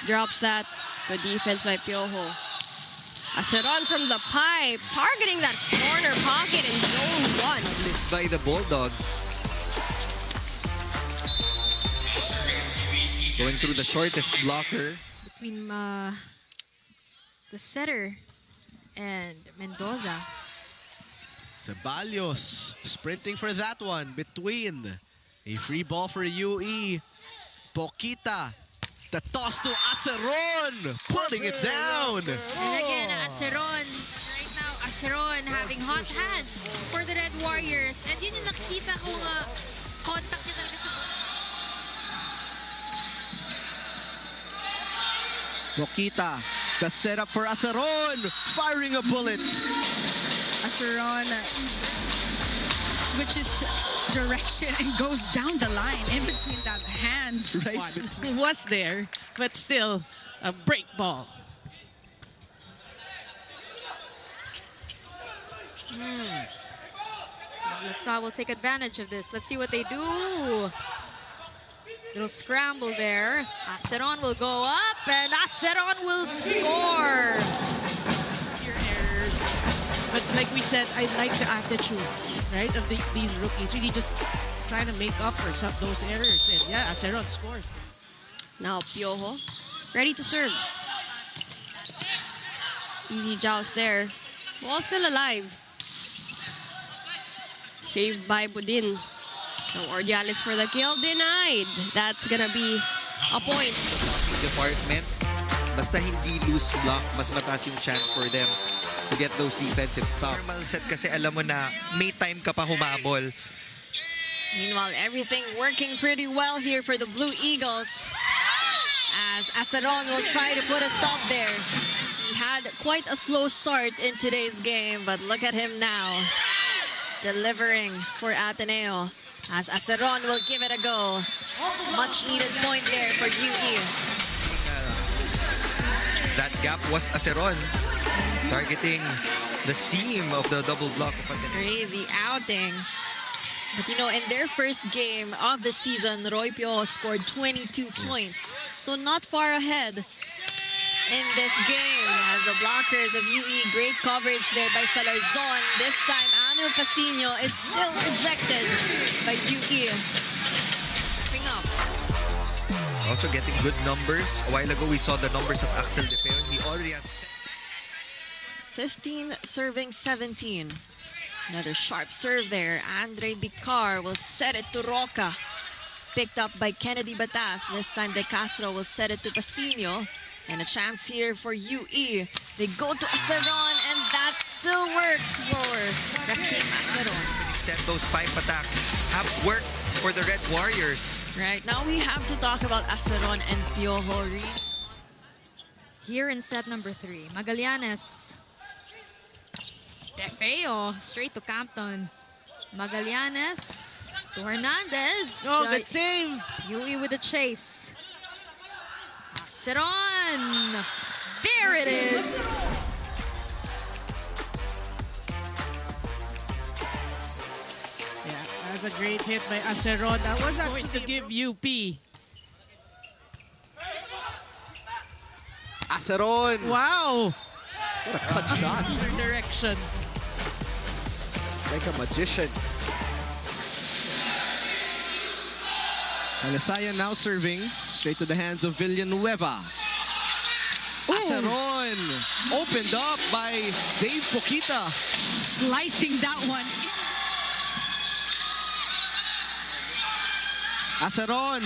drops that. Good defense by Piojo. Aceron from the pipe, targeting that corner pocket in zone 1. By the Bulldogs. Going through the shortest blocker. Between the setter and Mendoza. Ceballos sprinting for that one between a free ball for UE. Poquita, the toss to Aceron, putting it down. And again, Aceron, right now, Aceron having hot hands for the Red Warriors. And yun yung nakikita kong contact niya talaga sa... Poquita, the setup for Aceron, firing a bullet. Aceron switches direction and goes down the line in between that hand Right squad. between. It was there, but still a break ball. LaSalle will take advantage of this. Let's see what they do. Little scramble there. Aceron will go up, and Aceron will score. Your errors. But like we said, I like the attitude, right, of these rookies. Really just trying to make up for some those errors. And yeah, Aceron scores. Now Piojo, ready to serve. Easy joust there. Ball still alive. Saved by Budin. No Ordiales for the kill, denied. That's gonna be a point. Department, basta hindi loose block, mas mataas yung chance for them to get those defensive stops. Normal set kasi alam mo na may time ka pa humabol. Meanwhile, everything working pretty well here for the Blue Eagles. As Aceron will try to put a stop there. He had quite a slow start in today's game, but look at him now. Delivering for Ateneo. As Aceron will give it a go. Much needed point there for UE. That gap was Aceron targeting the seam of the double block. Crazy outing. But you know, in their first game of the season, Roy Piojo scored 22 points. So not far ahead in this game. As the blockers of UE, great coverage there by Salarzon. This time, Anil Pasino is still rejected by UE. Wrapping up. Also getting good numbers. A while ago, we saw the numbers of Axel De Feo. He already has 15 serving 17. Another sharp serve there. Andre Bicar will set it to Roca. Picked up by Kennedy Batas. This time De Castro will set it to Pasino. And a chance here for UE. They go to Aceron, and that still works for Raquim Aceron. set those pipe attacks have worked for the Red Warriors. Right, now we have to talk about Aceron and Piojo. Here in set number 3, Magallanes. De Feo, straight to Campton. Magallanes to Hernandez. Oh, good save. UE with the chase. Aceron. There it is. Yeah, that's a great hit by Aceron. That was actually to give UP. Aceron. Wow. What a cut shot. Other direction. Like a magician. Alisayan now serving straight to the hands of Villanueva. Aceron opened up by Dave Poquita. Slicing that one. Aceron,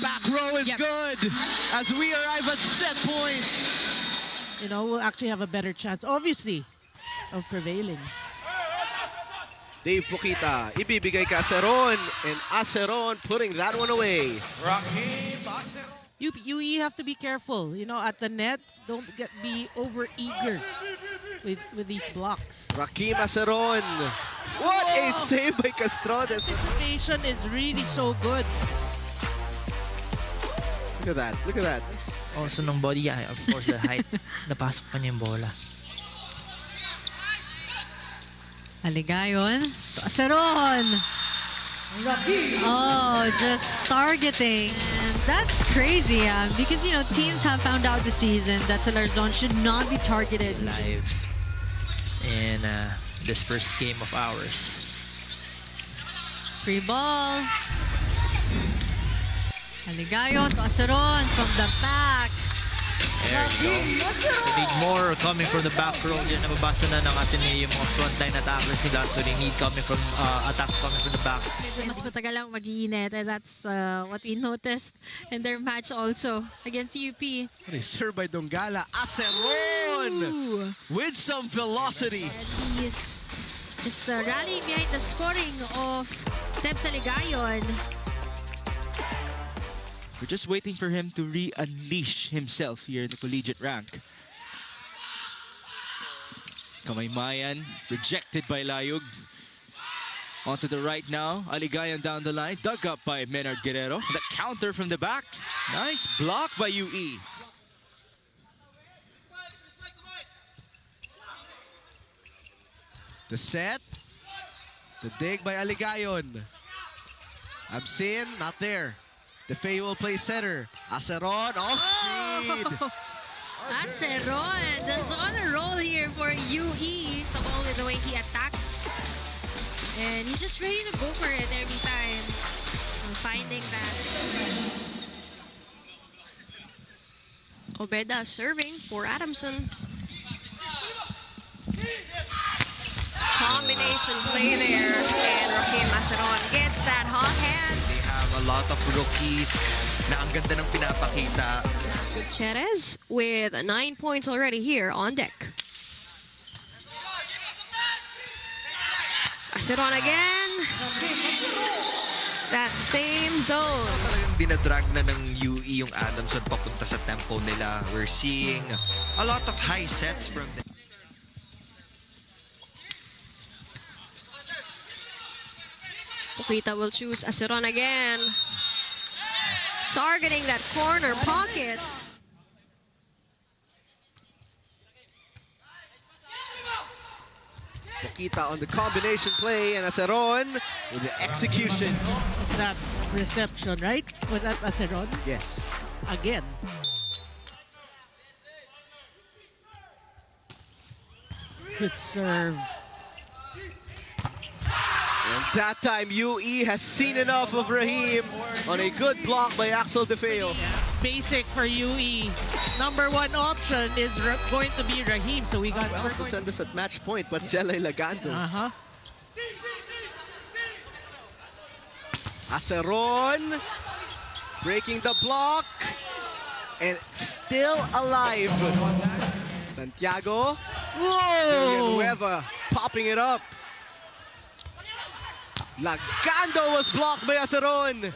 back row is good as we arrive at set point. You know, we'll actually have a better chance, obviously, of prevailing. Dave Poquita, ibibigay ka Aceron, and Aceron putting that one away. Raquim Aceron. You have to be careful, you know, at the net. Don't be over eager with these blocks. Raquim Aceron. What a save by Castrones. Anticipation is really so good. Look at that. Look at that. Also ng body, yeah, of course, the height. Napasok pa niya yung bola. Aligayon to Aceron. Oh, just targeting. And that's crazy, because, you know, teams have found out this season that Salarzon should not be targeted. Lives in this first game of ours. Free ball. Aligayon to Aceron from the back. There you go. So need more coming from the back row. Yan, nababasa na ng Ateneo yung mga frontline attackers nila. So they need coming from attacks coming from the back. Medyo mas matagal lang mag-iinit, and that's what we noticed in their match also against UP. What a serve by Dongala. Aceron Ooh. with some velocity. And he's just rallying behind the scoring of Steps Aligayon. We're just waiting for him to re-unleash himself here in the collegiate rank. Kamaymayan, rejected by Layug. Onto the right now, Aligayon down the line, dug up by Menard Guerrero. The counter from the back. Nice block by UE. The set. The dig by Aligayon. Absin, not there. DeFeo will play center. Aceron off speed. Oh. Aceron just on a roll here for UE. Tabol with the way he attacks. And he's just ready to go for it every time. Finding that. Obeda serving for Adamson. Combination play there. And Raquim Aceron gets that hot hand. They have a lot of rookies na ang ganda ng pinapakita. Gutierrez with 9 points already here on deck. Aceron again. That same zone. Talagang dinadrag na ng UE yung Adamson papunta sa tempo nila. We're seeing a lot of high sets from them. Pokita will choose Aceron again. Targeting that corner pocket. Pokita on the combination play, and Aceron with the execution. That reception, right? Was that Aceron? Yes. Again. Good serve. And that time, UE has seen enough of Raheem on a good block by Axel DeFeo. Basic for UE. Number one option is going to be Raheem, so we got... Well, to send us at match point, but Jelay Lagando. Aceron breaking the block and still alive. Santiago. Whoa! Villanueva popping it up. Lagando was blocked by Aceron.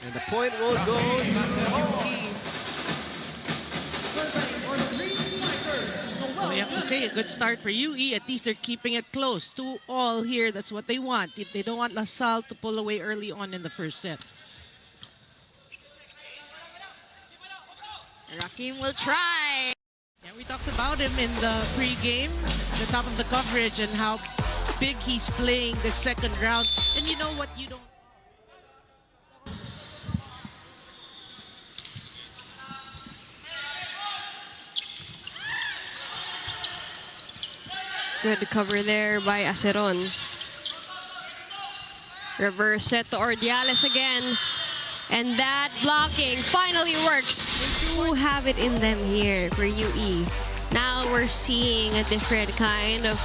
And the point will go to UE. Well, we have to say a good start for UE. At least they're keeping it close. 2-all here. That's what they want. They don't want LaSalle to pull away early on in the first set. Raquim will try. Yeah, we talked about him in the pre-game, the top of the coverage, and how big he's playing the second round. And you know what? You don't. Good cover there by Aceron. Reverse set to Ordiales again. And that blocking finally works. They do have it in them here for UE. Now we're seeing a different kind of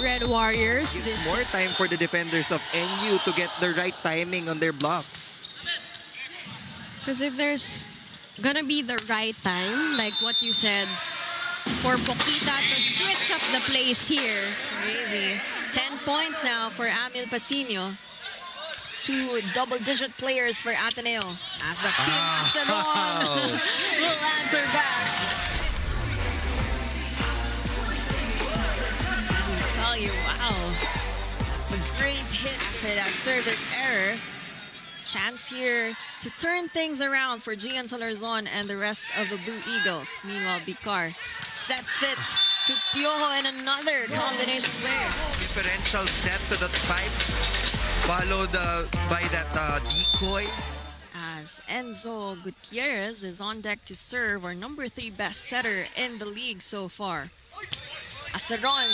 Red Warriors. It's more time for the defenders of NU to get the right timing on their blocks. Because if there's gonna be the right time, like what you said, for Pokita to switch up the place here. Crazy. 10 points now for Amil Pasino. 2 double-digit players for Ateneo. As Raquim Aceron will answer back. I tell you, wow. That's a great hit after that service error. Chance here to turn things around for Gian Salarzon and the rest of the Blue Eagles. Meanwhile, Bicar Sets it to Piojo and another combination player. Differential set to the 5, followed by that decoy. As Enzo Gutierrez is on deck to serve, our number 3 best setter in the league so far. Aceron.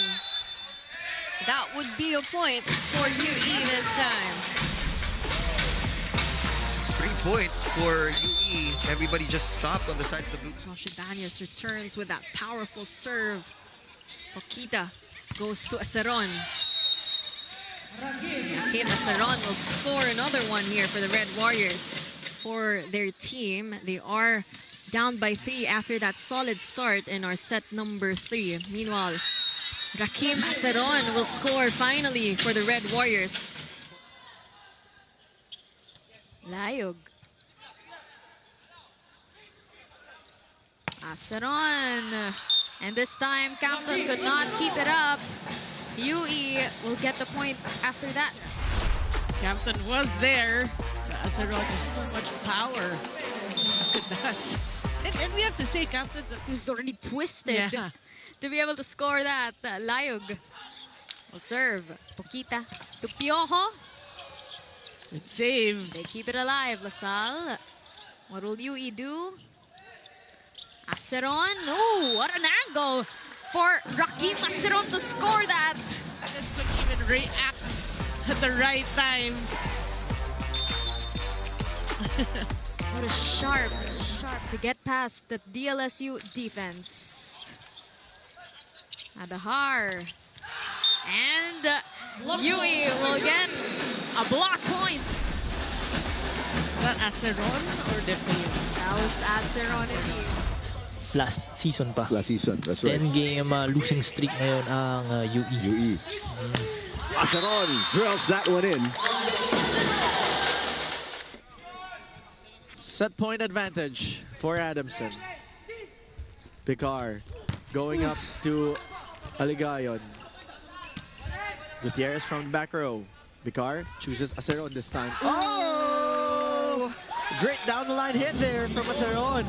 That would be a point for UE this time. 3 point for UE. Everybody just stopped on the side of the blue. Josh Ibanez returns with that powerful serve. Poquita goes to Aceron. Raquim Aceron will score another one here for the Red Warriors. For their team, they are down by 3 after that solid start in our set number 3. Meanwhile, Raquim Aceron will score finally for the Red Warriors. Layog. Aceron. And this time, Captain could not keep it up. UE will get the point after that. Captain was there. Aceron just so much power. Could not. And we have to say, Captain was already twisted to be able to score that. Layog will serve. Poquita to Piojo. Good save. They keep it alive. LaSalle. What will UE do? Aceron. Oh, what an angle for Raquim Aceron to score that. Just couldn't even react at the right time. What a sharp to get past the DLSU defense. Adahar. And UE will get a block point. Is that Aceron or Defeo? That was Aceron indeed. Last season pa. Last season, that's right. 10-game losing streak ngayon ang UE. UE. Aceron drills that one in. Set point advantage for Adamson. Picar going up to Aligayon. Gutierrez from the back row. Picar chooses Aceron this time. Oh! Great down the line hit there from Aceron.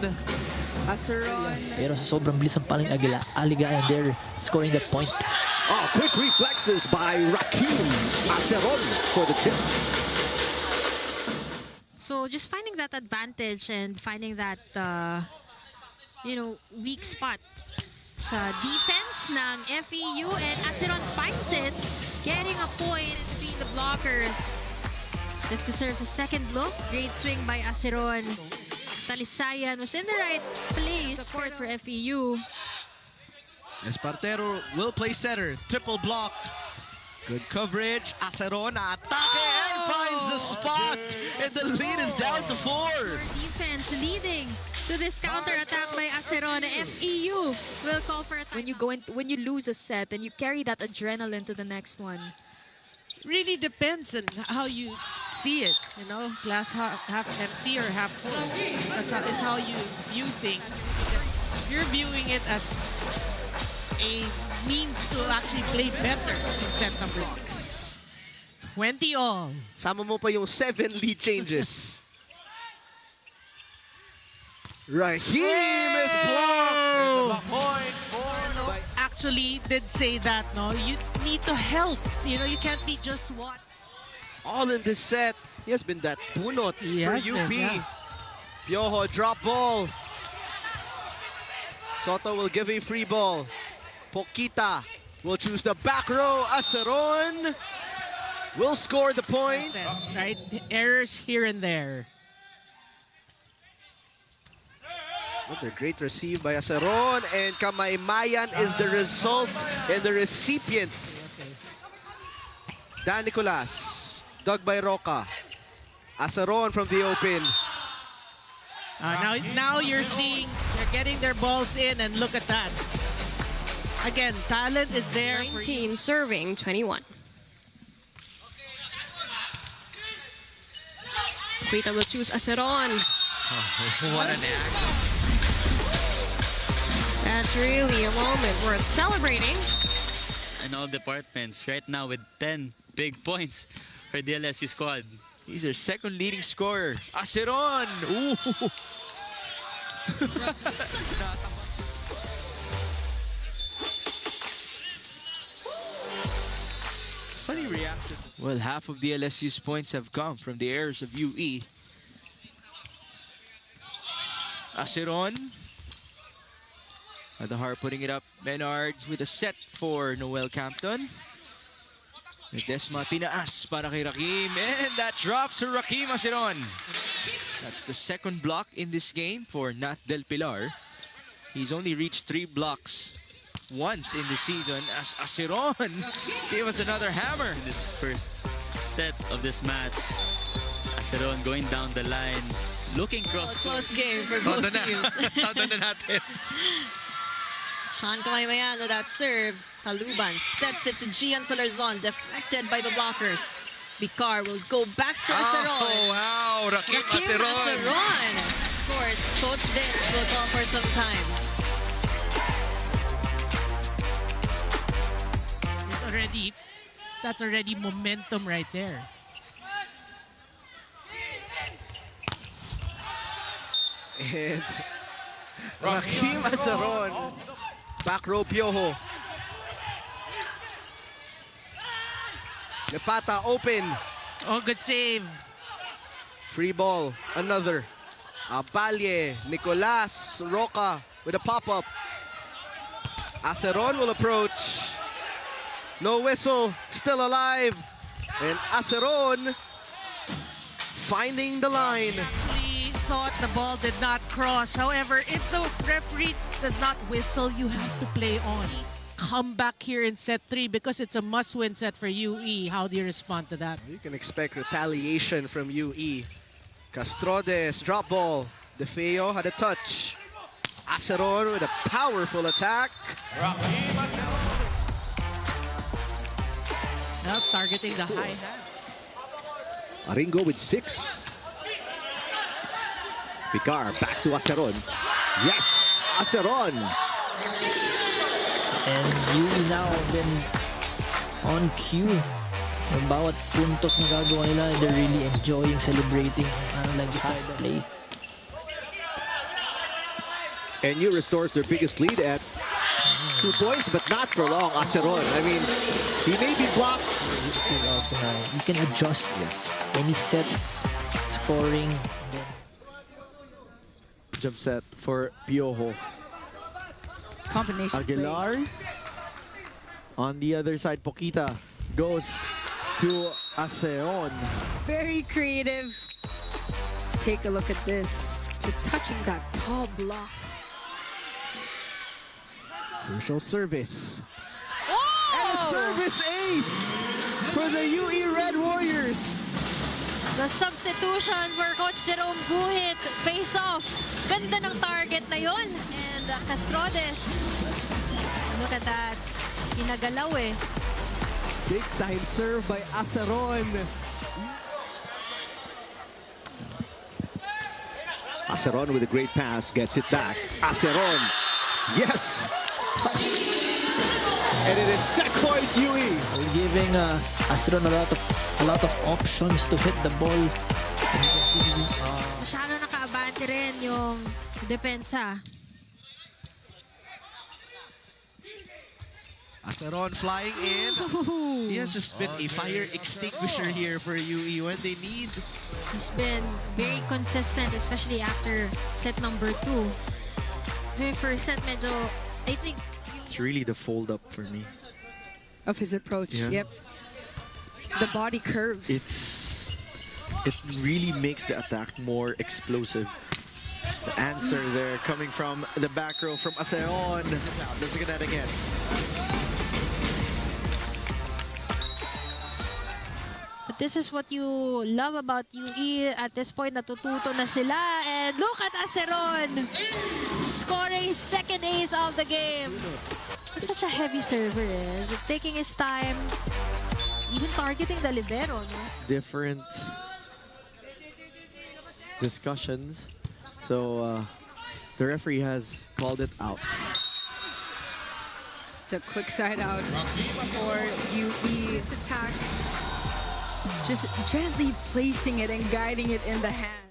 Aceron. Pero sa sobrang bilis ang paling Aligayon there, scoring that point. Oh, quick reflexes by Raquim Aceron for the tip. So just finding that advantage and finding that, weak spot sa defense ng FEU, and Aceron finds it, getting a point and being the blockers. This deserves a second look. Great swing by Aceron. Talisayan was in the right place. Support for FEU. Espartero will play center. Triple block. Good coverage. Aceron atake and finds the spot. And the lead is down to 4. Defense leading to this counter-attack by Aceron. FEU will call for a time. When you lose a set and you carry that adrenaline to the next one. Really depends on how you see it, glass half empty or half full. It's how you view things. If you're viewing it as a means to actually play better in set number 6. 20 all. Sama mo pa yung 7 lead changes. Raheem is blocked. Point actually did say that, no? You need to help. You can't be just one. All in this set. He has been that punot for UP. Yeah. Piojo drop ball. Soto will give a free ball. Poquita will choose the back row. Aceron will score the point. Right? Errors here and there. Another great receive by Aceron, and Kamaymayan is the result and the recipient. Dan Nicolas, dug by Roca. Aceron from the open. Now you're seeing they're getting their balls in, and look at that. Again, talent is there. 19 serving 21. Kuita will choose Aceron. What an act. That's really a moment worth celebrating. In all departments right now with 10 big points for the LSU squad. He's their second leading scorer. Aceron! Ooh. reacted. Well, half of the LSU's points have come from the errors of UE. Aceron. At the heart, putting it up. Menard with a set for Noel Campton. Desma tinaas para kay Raquim. And that drops for Raquim Aceron. That's the second block in this game for Nat Del Pilar. He's only reached 3 blocks once in the season as Aceron gave us another hammer. In this first set of this match, Aceron going down the line, looking cross-court. Close game for both teams. Todo na natin. Sean Kamaymayan with that serve. Taluban sets it to Gian Salarzon, deflected by the blockers. Vicar will go back to Aceron. Oh, wow. Raquim Aceron. Of course, Coach Vince will call for some time. That's already momentum right there. And Raquim Aceron. Back row Piojo. Lepata open. Oh, good save. Free ball. Another. Abalye. Nicolas. Roca with a pop-up. Aceron will approach. No whistle. Still alive. And Aceron finding the line. Actually thought the ball did not cross. However, if the referee does not whistle, you have to play on. Come back here in set 3 because it's a must-win set for UE. How do you respond to that? You can expect retaliation from UE. Castrodes, drop ball. De Feo had a touch. Aceron with a powerful attack. Now targeting the high hat. Aringo with 6. Vicar back to Aceron. Yes, Aceron. And UE now been on cue. Yung bawat puntos na gagawa nila, they're really enjoying celebrating like the fast play. And you restores their biggest lead at 2 points, but not for long. Aceron, I mean, he may be blocked. You can adjust any set scoring. Jump set for Piojo. Combination Aguilar. play. On the other side, Poquita goes to Aceron. Very creative. Take a look at this. Just touching that tall block. Crucial service. Oh! And a service ace for the UE Red Warriors. The substitution for Coach Jerome Guhit. Face off. Ganda ng target na yon. And Castrodes. Look at that. Inagalaw eh. Big time serve by Aceron. Aceron with a great pass, gets it back. Aceron, yes! And it is set point UE. Giving Aceron a lot of options to hit the ball. Masyado nakaabante rin yung depensa. Aceron flying in. He has just been a fire extinguisher here for UE when they need. He's been very consistent, especially after set number 2. The first set, medyo, I think... It's really the fold-up for me. Of his approach, Yeah. yep. The body curves. It really makes the attack more explosive. The answer there coming from the back row from Aceron. Let's look at that again. But this is what you love about UE. At this point, natututo na sila. And look at Aceron scoring second ace of the game. He's such a heavy server. Taking his time, even targeting the libero. No? Different discussions. So the referee has called it out. It's a quick side out for UE. It's attack. Just gently placing it and guiding it in the hand.